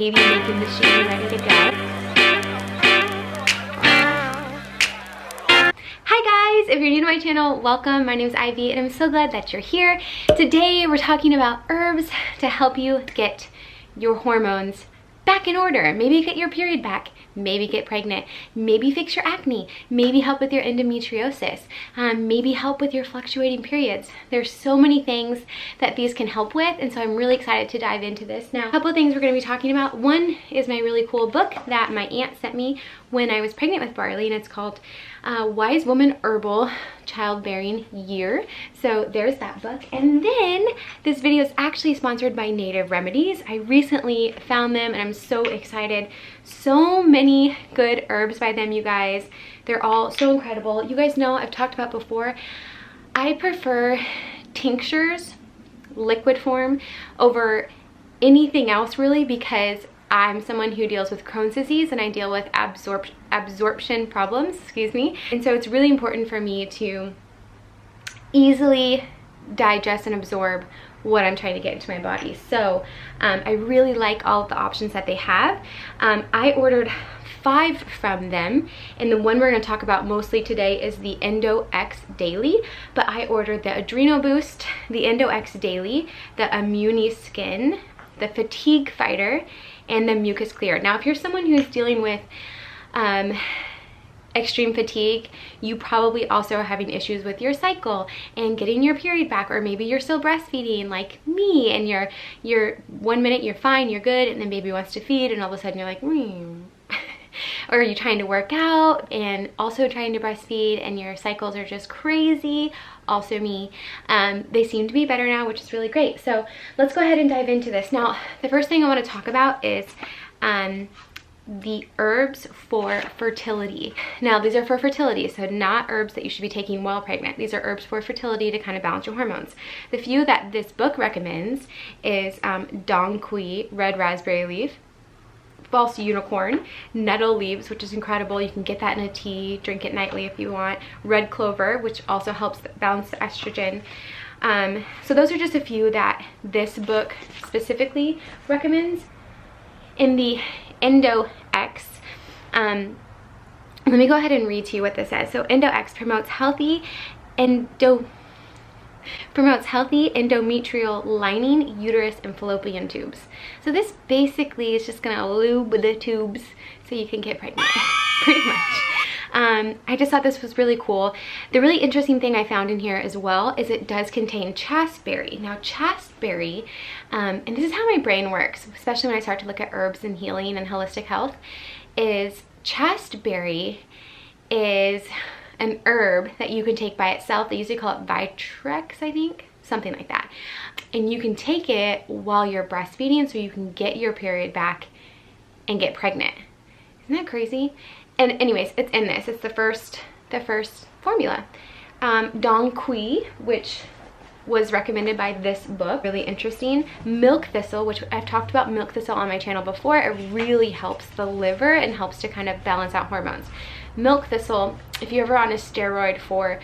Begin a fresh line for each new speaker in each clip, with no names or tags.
Baby making machine ready to go. Hi guys, if you're new to my channel, welcome. My name is Ivy and I'm so glad that you're here. Today we're talking about herbs to help you get your hormones back in order. Maybe get your period back, maybe get pregnant, maybe fix your acne, maybe help with your endometriosis, maybe help with your fluctuating periods. There's so many things that these can help with, and so I'm really excited to dive into this. Now, a couple of things we're going to be talking about. One is my really cool book that my aunt sent me when I was pregnant with Barley, and it's called Wise Woman Herbal Childbearing Year. So there's that book. And then this video is actually sponsored by Native Remedies. I recently found them and I'm so excited. So many good herbs by them, you guys. They're all so incredible. You guys know I've talked about before, I prefer tinctures, liquid form, over anything else really, because I'm someone who deals with Crohn's disease and I deal with absorption problems, excuse me. And so it's really important for me to easily digest and absorb what I'm trying to get into my body. So I really like all of the options that they have. I ordered 5 from them, and the one we're going to talk about mostly today is the Endo X Daily, but I ordered the Adrenal Boost, the Endo X Daily, the Immuni Skin, the Fatigue Fighter, and the Mucus Clear. Now, if you're someone who's dealing with extreme fatigue, you probably also are having issues with your cycle and getting your period back, or maybe you're still breastfeeding like me and you're 1 minute you're fine, you're good, and then baby wants to feed and all of a sudden you're like or you're trying to work out and also trying to breastfeed and your cycles are just crazy. Also me. They seem to be better now, which is really great. So let's go ahead and dive into this. Now, the first thing I want to talk about is the herbs for fertility. Now, these are for fertility, so not herbs that you should be taking while pregnant. These are herbs for fertility to kind of balance your hormones. The few that this book recommends is Dong Quai, red raspberry leaf, false unicorn, nettle leaves, which is incredible. You can get that in a tea, drink it nightly if you want. Red clover, which also helps balance the estrogen. So those are just a few that this book specifically recommends. In the Endo X, let me go ahead and read to you what this says. So Endo X promotes healthy endometrial lining, uterus, and fallopian tubes. So this basically is just gonna lube the tubes so you can get pregnant, pretty much. I just thought this was really cool. The really interesting thing I found in here as well is it does contain chaste berry. Now, chaste berry, and this is how my brain works, especially when I start to look at herbs and healing and holistic health, is chaste berry is an herb that you can take by itself. They usually call it vitrex, I think, something like that. And you can take it while you're breastfeeding so you can get your period back and get pregnant. Isn't that crazy? And anyways, it's in this. It's the first formula. Dong Quai, which was recommended by this book, really interesting. Milk thistle, which I've talked about milk thistle on my channel before. It really helps the liver and helps to kind of balance out hormones. Milk thistle, if you're ever on a steroid for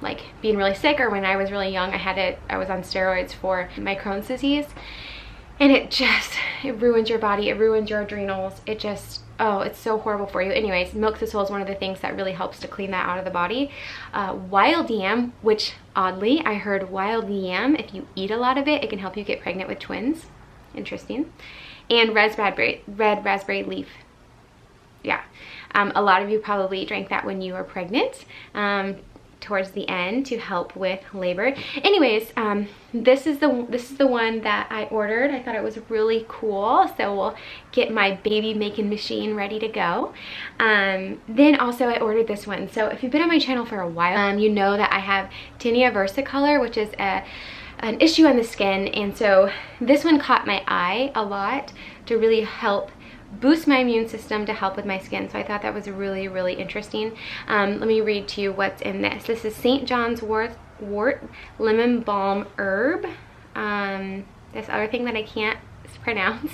like being really sick, or when I was really young, I was on steroids for my Crohn's disease, and it ruins your body, it ruins your adrenals, it just, oh, it's so horrible for you. Anyways, milk thistle is one of the things that really helps to clean that out of the body. Wild yam, which oddly, I heard wild yam, if you eat a lot of it, it can help you get pregnant with twins. Interesting. And red raspberry leaf. Yeah. A lot of you probably drank that when you were pregnant, towards the end to help with labor. Anyways, this is the one that I ordered. I thought it was really cool, so we'll get my baby making machine ready to go. Then also I ordered this one. So if you've been on my channel for a while, you know that I have tinea versicolor, which is an issue on the skin, and so this one caught my eye a lot to really help boost my immune system, to help with my skin. So I thought that was really, really interesting. Let me read to you what's in this. This is St. John's wort, lemon balm herb. This other thing that I can't pronounce,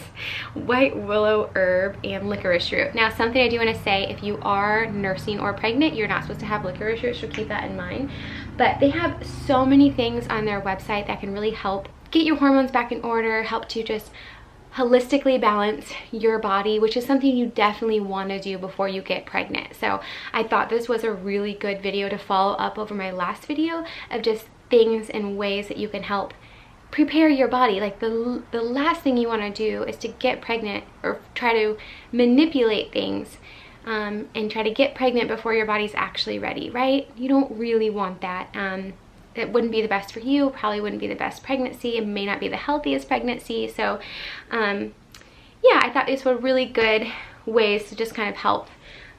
white willow herb, and licorice root. Now, something I do want to say, if you are nursing or pregnant, you're not supposed to have licorice root, so keep that in mind. But they have so many things on their website that can really help get your hormones back in order, help to just holistically balance your body, which is something you definitely want to do before you get pregnant. So I thought this was a really good video to follow up over my last video of just things and ways that you can help prepare your body. Like the last thing you want to do is to get pregnant or try to manipulate things and try to get pregnant before your body's actually ready, right? You don't really want that. It wouldn't be the best for you, probably wouldn't be the best pregnancy, it may not be the healthiest pregnancy. So yeah, I thought these were really good ways to just kind of help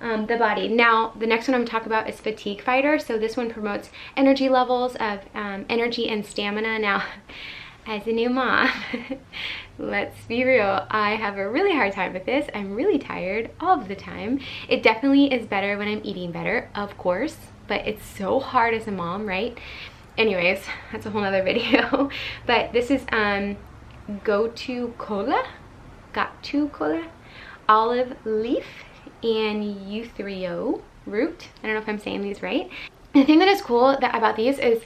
the body. Now, the next one I'm going to talk about is fatigue fighter. So this one promotes energy levels of energy and stamina. Now, as a new mom, let's be real, I have a really hard time with this. I'm really tired all of the time. It definitely is better when I'm eating better, of course, but it's so hard as a mom, right? Anyways, that's a whole nother video. But this is Gattu cola, olive leaf, and euthrio root. I don't know if I'm saying these right. The thing that is cool about these is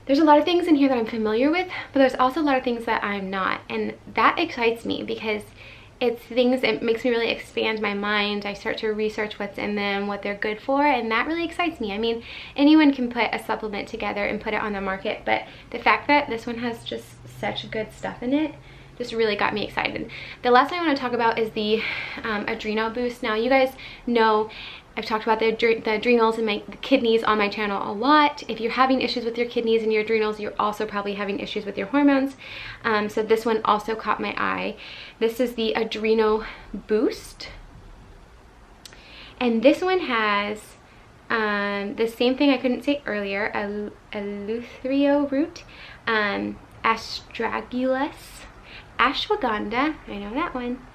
there's a lot of things in here that I'm familiar with, but there's also a lot of things that I'm not, and that excites me because it's things that makes me really expand my mind. I start to research what's in them, what they're good for, and that really excites me. I mean, anyone can put a supplement together and put it on the market, but the fact that this one has just such good stuff in it just really got me excited. The last thing I want to talk about is the adrenal boost. Now, you guys know I've talked about the adrenals and the kidneys on my channel a lot. If you're having issues with your kidneys and your adrenals, you're also probably having issues with your hormones. So this one also caught my eye. This is the Adrenal Boost. And this one has the same thing I couldn't say earlier, eleutherio root, astragalus, ashwagandha, I know that one,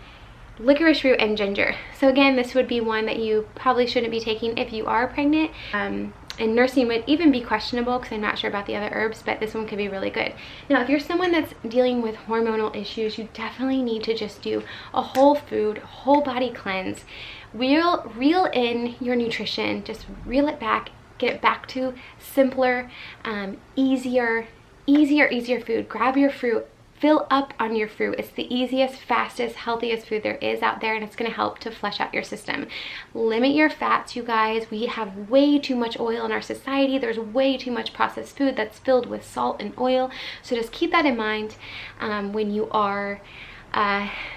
licorice root, and ginger. So again, this would be one that you probably shouldn't be taking if you are pregnant. And nursing would even be questionable because I'm not sure about the other herbs, but this one could be really good. Now, if you're someone that's dealing with hormonal issues, you definitely need to just do a whole food, whole body cleanse. Reel in your nutrition, just reel it back, get it back to simpler, easier food. Grab your fruit. Fill up on your fruit. It's the easiest, fastest, healthiest food there is out there, and it's going to help to flush out your system. Limit your fats, you guys. We have way too much oil in our society. There's way too much processed food that's filled with salt and oil. So just keep that in mind when you are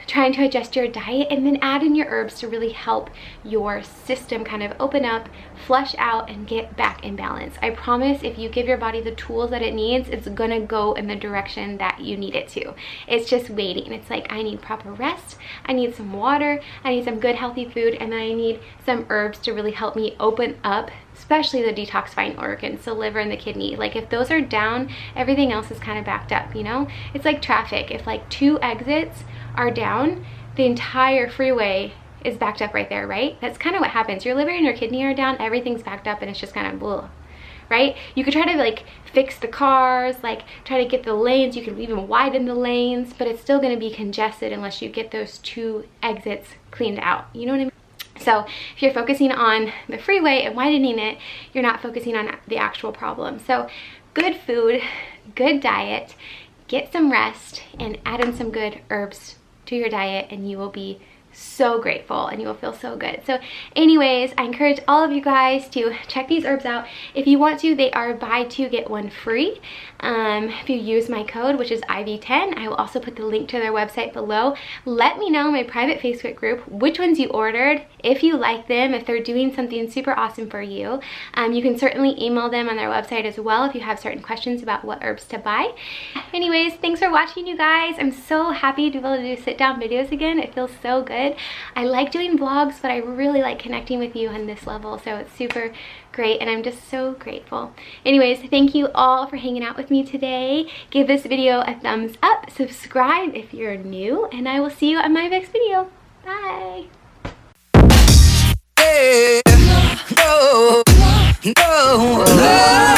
trying to adjust your diet, and then add in your herbs to really help your system kind of open up, flush out, and get back in balance. I promise if you give your body the tools that it needs, it's gonna go in the direction that you need it to. It's just waiting. It's like, I need proper rest, I need some water, I need some good healthy food, and then I need some herbs to really help me open up, especially the detoxifying organs, the liver and the kidney. Like if those are down, everything else is kind of backed up, you know? It's like traffic. If like 2 exits are down, the entire freeway is backed up right there, right? That's kind of what happens. Your liver and your kidney are down, everything's backed up, and it's just kind of blah, right? You could try to like fix the cars, like try to get the lanes, you can even widen the lanes, but it's still gonna be congested unless you get those 2 exits cleaned out. You know what I mean? So if you're focusing on the freeway and widening it, you're not focusing on the actual problem. So good food, good diet, get some rest, and add in some good herbs to your diet, and you will be so grateful and you will feel so good. So anyways, I encourage all of you guys to check these herbs out. If you want to, they are buy 2 get 1 free. If you use my code, which is IV10, I will also put the link to their website below. Let me know in my private Facebook group which ones you ordered, if you like them, if they're doing something super awesome for you. You can certainly email them on their website as well if you have certain questions about what herbs to buy. Anyways, thanks for watching, you guys. I'm so happy to be able to do sit down videos again. It feels so good. I like doing vlogs, but I really like connecting with you on this level, so it's super great, and I'm just so grateful. Anyways, thank you all for hanging out with me today. Give this video a thumbs up, subscribe if you're new, and I will see you on my next video. Bye! Hey, no, no.